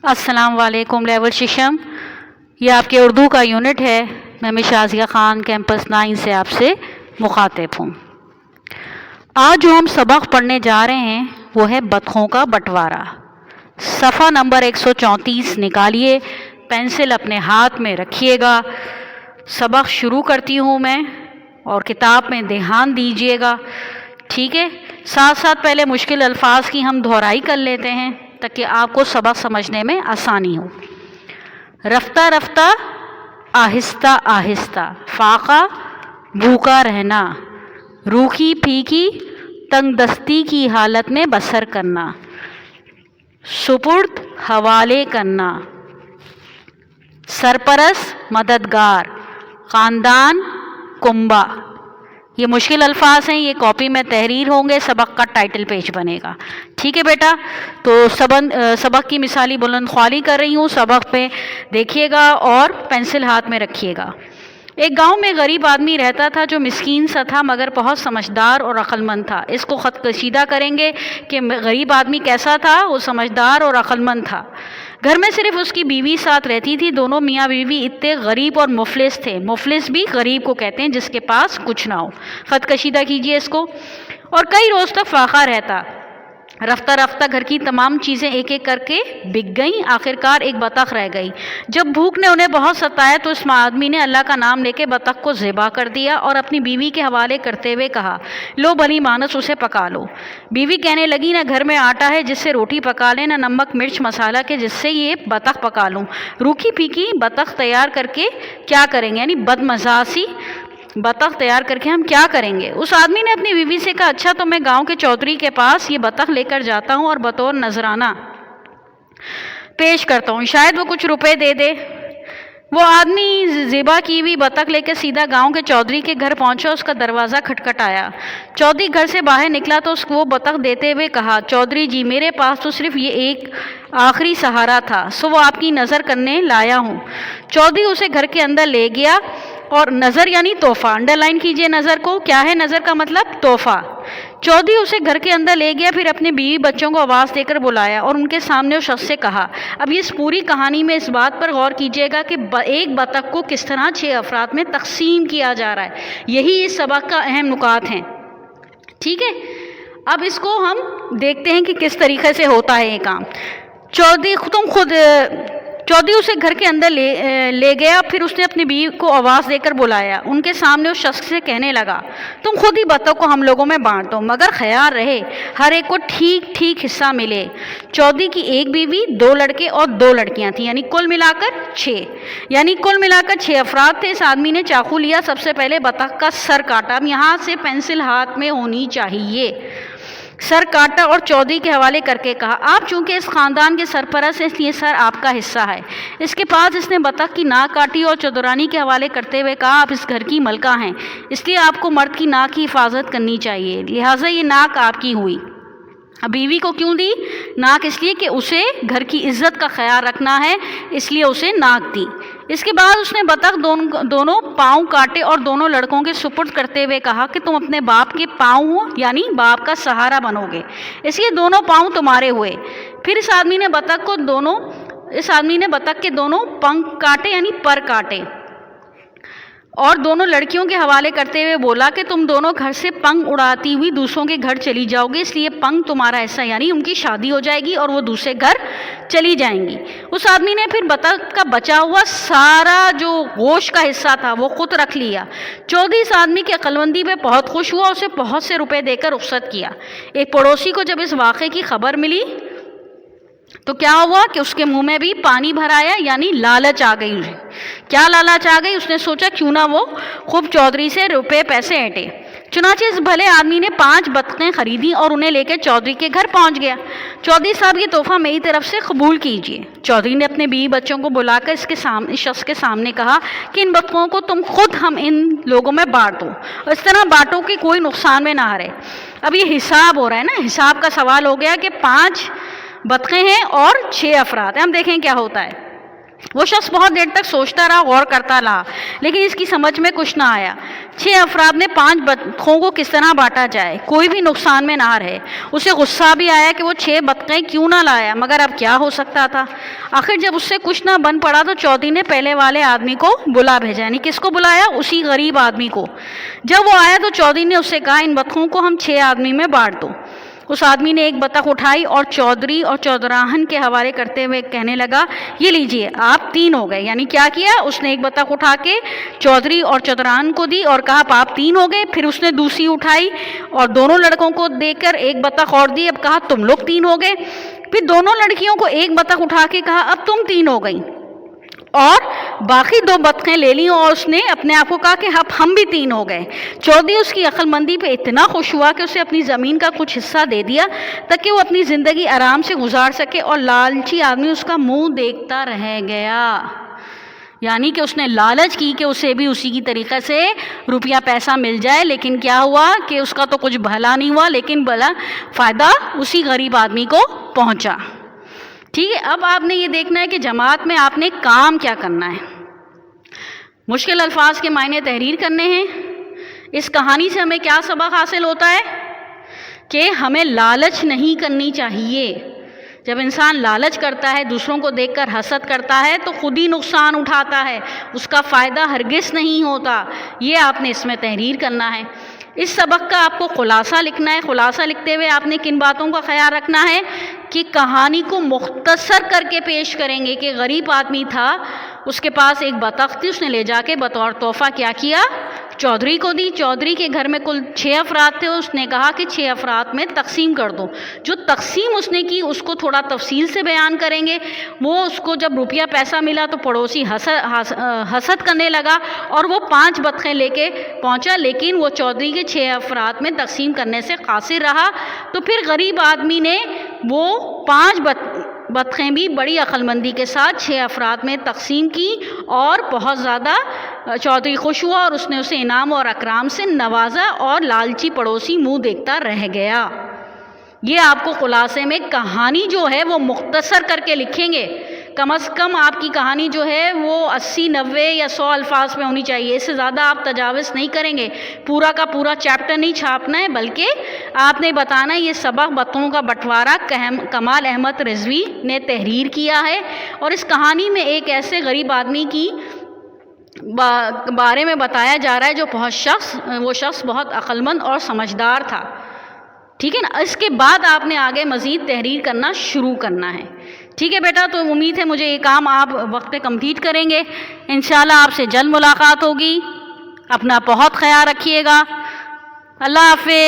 अस्सलाम वालेकुम लेवल शिशम, ये आपके उर्दू का यूनिट है। मैं मिशाजिया ख़ान कैंपस 9 से आपसे मुखातिब हूँ। आज जो हम सबक पढ़ने जा रहे हैं वो है बतखों का बंटवारा। सफ़ा नंबर 134 निकालिए, पेंसिल अपने हाथ में रखिएगा। सबक शुरू करती हूँ मैं और किताब में ध्यान दीजिएगा, ठीक है। साथ साथ पहले मुश्किल अल्फाज की हम दोहराई कर लेते हैं ताकि आपको सबक समझने में आसानी हो। रफ्ता रफ्ता आहिस्ता आहिस्ता, फाका भूखा रहना, रूखी फीकी तंगदस्ती की हालत में बसर करना, सुपुर्द हवाले करना, सरपरस्त मददगार, ख़ानदान कुंबा। ये मुश्किल अल्फाज हैं, ये कॉपी में तहरीर होंगे, सबक का टाइटल पेज बनेगा, ठीक है बेटा। तो सबक की मिसाली बुलंद ख्वाली कर रही हूँ, सबक पे देखिएगा और पेंसिल हाथ में रखिएगा। एक गांव में गरीब आदमी रहता था जो मिस्कीन सा था मगर बहुत समझदार और अक्लमंद था। इसको ख़त कशीदा करेंगे कि गरीब आदमी कैसा था, वो समझदार और अक्लमंद था। घर में सिर्फ उसकी बीवी साथ रहती थी। दोनों मियाँ बीवी इतने गरीब और मुफलिस थे। मुफलिस भी गरीब को कहते हैं जिसके पास कुछ ना हो। ख़त कशीदा कीजिए इसको। और कई रोज़ तक फाका रहता। रफ्ता रफ्ता घर की तमाम चीज़ें एक एक करके बिक गईं। आखिरकार एक बतख रह गई। जब भूख ने उन्हें बहुत सताया तो इस आदमी ने अल्लाह का नाम लेके बतख को ज़िबा कर दिया और अपनी बीवी के हवाले करते हुए कहा, लो भली मानस उसे पका लो। बीवी कहने लगी, ना घर में आटा है जिससे रोटी पका लें, ना नमक मिर्च मसाला के जिससे ये बतख पका लूँ। रूखी फीकी बतख तैयार करके क्या करेंगे, यानी बदमज़ासी बतख तैयार करके हम क्या करेंगे। उस आदमी ने अपनी बीवी से कहा, अच्छा तो मैं गांव के चौधरी के पास ये बतख लेकर जाता हूँ और बतौर नजराना पेश करता हूँ, शायद वो कुछ रुपए दे दे। वो आदमी ज़िबा की हुई बतख लेकर सीधा गांव के चौधरी के घर पहुंचा। उसका दरवाज़ा खटखटाया। चौधरी घर से बाहर निकला तो उसको वो बतख देते हुए कहा, चौधरी जी मेरे पास तो सिर्फ ये एक आखिरी सहारा था, सो वो आपकी नज़र करने लाया हूँ। चौधरी उसे घर के अंदर ले गया और नज़र यानी तोहफ़ा, अंडरलाइन कीजिए नज़र को, क्या है नज़र का मतलब, तोहफ़ा। चौधरी उसे घर के अंदर ले गया, फिर अपने बीवी बच्चों को आवाज़ देकर बुलाया और उनके सामने उस शख्स से कहा। अब इस पूरी कहानी में इस बात पर गौर कीजिएगा कि एक बतख को किस तरह 6 अफराद में तकसीम किया जा रहा है। यही इस सबक का अहम नुकात हैं, ठीक है। अब इसको हम देखते हैं कि किस तरीके से होता है ये काम। चौधरी उसे घर के अंदर ले गया, फिर उसने अपनी बीवी को आवाज़ देकर बुलाया। उनके सामने उस शख्स से कहने लगा, तुम खुद ही बतख को हम लोगों में बांट दो, मगर ख्याल रहे हर एक को ठीक ठीक हिस्सा मिले। चौधरी की एक बीवी, 2 लड़के और 2 लड़कियां थी, यानी कुल मिलाकर 6 अफराद थे। इस आदमी ने चाकू लिया, सबसे पहले बतख का सर काटा। अब यहाँ से पेंसिल हाथ में होनी चाहिए। सर काटा और चौधरी के हवाले करके कहा, आप चूंकि इस ख़ानदान के सरपरस्त हैं इसलिए सर आपका हिस्सा है। इसके पास इसने बतख की नाक काटी और चौधरानी के हवाले करते हुए कहा, आप इस घर की मलका हैं, इसलिए आपको मर्द की नाक की हिफाजत करनी चाहिए, लिहाजा ये नाक आपकी हुई। अब बीवी को क्यों दी नाक? इसलिए कि उसे घर की इज्जत का ख्याल रखना है, इसलिए उसे नाक दी। इसके बाद उसने बतख दोनों पाँव काटे और दोनों लड़कों के सुपुर्द करते हुए कहा कि तुम अपने बाप के पाँव हो, यानी बाप का सहारा बनोगे, इसलिए दोनों पाँव तुम्हारे हुए। फिर इस आदमी ने बतख के दोनों पंख काटे, यानी पर काटे, और दोनों लड़कियों के हवाले करते हुए बोला कि तुम दोनों घर से पंख उड़ाती हुई दूसरों के घर चली जाओगे, इसलिए पंख तुम्हारा ऐसा, यानी उनकी शादी हो जाएगी और वो दूसरे घर चली जाएंगी। उस आदमी ने फिर बतख का बचा हुआ सारा जो गोश्त का हिस्सा था वो खुद रख लिया। चौधरी इस आदमी की अक्लमंदी पे बहुत खुश हुआ, उसे बहुत से रुपए देकर रुखसत किया। एक पड़ोसी को जब इस वाक़े की खबर मिली तो क्या हुआ कि उसके मुंह में भी पानी भर आया, यानी लालच आ गई। उसे क्या लालच आ गई? उसने सोचा क्यों ना वो खूब चौधरी से रुपए पैसे ऐंठे। चुनांचे इस भले आदमी ने 5 बतखें खरीदी और उन्हें लेकर चौधरी के घर पहुंच गया। चौधरी साहब ये तोहफा मेरी तरफ से कबूल कीजिए। चौधरी ने अपने बीवी बच्चों को बुलाकर इस शख्स के सामने कहा कि इन बतखों को तुम खुद हम इन लोगों में बांट दो, और इस तरह बांटो कि कोई नुकसान में ना रहे। अब ये हिसाब हो रहा है ना, हिसाब का सवाल हो गया कि 5 बतखें हैं और 6 अफराद हैं। हम देखें क्या होता है। وہ شخص بہت دیر تک سوچتا رہا، غور کرتا رہا، لیکن اس کی سمجھ میں کچھ نہ آیا۔ 6 افراد نے 5 بطخوں کو کس طرح بانٹا جائے، کوئی بھی نقصان میں نہ رہے۔ اسے غصہ بھی آیا کہ وہ 6 بطخیں کیوں نہ لایا، مگر اب کیا ہو سکتا تھا۔ آخر جب اس سے کچھ نہ بن پڑا تو چودھری نے پہلے والے آدمی کو بلا بھیجا، یعنی کس کو بلایا؟ اسی غریب آدمی کو۔ جب وہ آیا تو چودھری نے اس سے کہا ان بطخوں کو ہم 6 آدمی میں بانٹ دو۔ اس آدمی نے ایک بطخ اٹھائی اور چودھری اور چودراہن کے حوالے کرتے ہوئے کہنے لگا یہ لیجئے آپ 3 ہو گئے۔ یعنی کیا کیا؟ اس نے ایک بطخ اٹھا کے چودھری اور چودراہن کو دی اور کہا آپ 3 ہو گئے۔ پھر اس نے دوسری اٹھائی اور دونوں لڑکوں کو دے کر ایک بطخ اور دی، اب کہا تم لوگ 3 ہو گئے۔ پھر دونوں لڑکیوں کو ایک بطخ اٹھا کے کہا اب تم 3 ہو گئیں، اور باقی 2 بطخیں لے لیں اور اس نے اپنے آپ کو کہا کہ اب ہم بھی 3 ہو گئے۔ چودھری اس کی عقل مندی پہ اتنا خوش ہوا کہ اسے اپنی زمین کا کچھ حصہ دے دیا تاکہ وہ اپنی زندگی آرام سے گزار سکے، اور لالچی آدمی اس کا منہ دیکھتا رہ گیا۔ یعنی کہ اس نے لالچ کی کہ اسے بھی اسی کی طریقے سے روپیہ پیسہ مل جائے، لیکن کیا ہوا کہ اس کا تو کچھ بھلا نہیں ہوا، لیکن بھلا فائدہ اسی غریب آدمی کو پہنچا۔ ٹھیک ہے، اب آپ نے یہ دیکھنا ہے کہ جماعت میں آپ نے کام کیا کرنا ہے۔ مشکل الفاظ کے معنی تحریر کرنے ہیں۔ اس کہانی سے ہمیں کیا سبق حاصل ہوتا ہے کہ ہمیں لالچ نہیں کرنی چاہیے۔ جب انسان لالچ کرتا ہے، دوسروں کو دیکھ کر حسد کرتا ہے تو خود ہی نقصان اٹھاتا ہے، اس کا فائدہ ہرگز نہیں ہوتا۔ یہ آپ نے اس میں تحریر کرنا ہے۔ اس سبق کا آپ کو خلاصہ لکھنا ہے۔ خلاصہ لکھتے ہوئے آپ نے کن باتوں کا خیال رکھنا ہے کہ کہانی کو مختصر کر کے پیش کریں گے کہ غریب آدمی تھا، اس کے پاس ایک بطخ تھی، اس نے لے جا کے بطور تحفہ کیا کیا؟ چودھری کو دی۔ چودھری کے گھر میں کل 6 افراد تھے، اس نے کہا کہ 6 افراد میں تقسیم کر دو۔ جو تقسیم اس نے کی اس کو تھوڑا تفصیل سے بیان کریں گے۔ وہ اس کو جب روپیہ پیسہ ملا تو پڑوسی حسد کرنے لگا اور وہ 5 بطخیں لے کے پہنچا، لیکن وہ چودھری کے 6 افراد میں تقسیم کرنے سے قاصر رہا۔ تو پھر غریب آدمی نے وہ 5 بطخیں بھی بڑی عقل مندی کے ساتھ 6 افراد میں تقسیم کی، اور بہت زیادہ چودھری خوش ہوا اور اس نے اسے انعام اور اکرام سے نوازا، اور لالچی پڑوسی منہ دیکھتا رہ گیا۔ یہ آپ کو خلاصے میں کہانی جو ہے وہ مختصر کر کے لکھیں گے۔ کم از کم آپ کی کہانی جو ہے وہ 80، 90 یا 100 الفاظ میں ہونی چاہیے، اس سے زیادہ آپ تجاوز نہیں کریں گے۔ پورا کا پورا چیپٹر نہیں چھاپنا ہے، بلکہ آپ نے بتانا ہے یہ سبق بطخوں کا بٹوارہ کمال احمد رضوی نے تحریر کیا ہے، اور اس کہانی میں ایک ایسے غریب آدمی کی بارے میں بتایا جا رہا ہے جو وہ شخص بہت عقل مند اور سمجھدار تھا۔ ٹھیک ہے نا، اس کے بعد آپ نے آگے مزید تحریر کرنا شروع کرنا ہے۔ ٹھیک ہے بیٹا، تو امید ہے مجھے یہ کام آپ وقت پہ کمپلیٹ کریں گے۔ انشاءاللہ آپ سے جلد ملاقات ہوگی۔ اپنا بہت خیال رکھیے گا۔ اللہ حافظ۔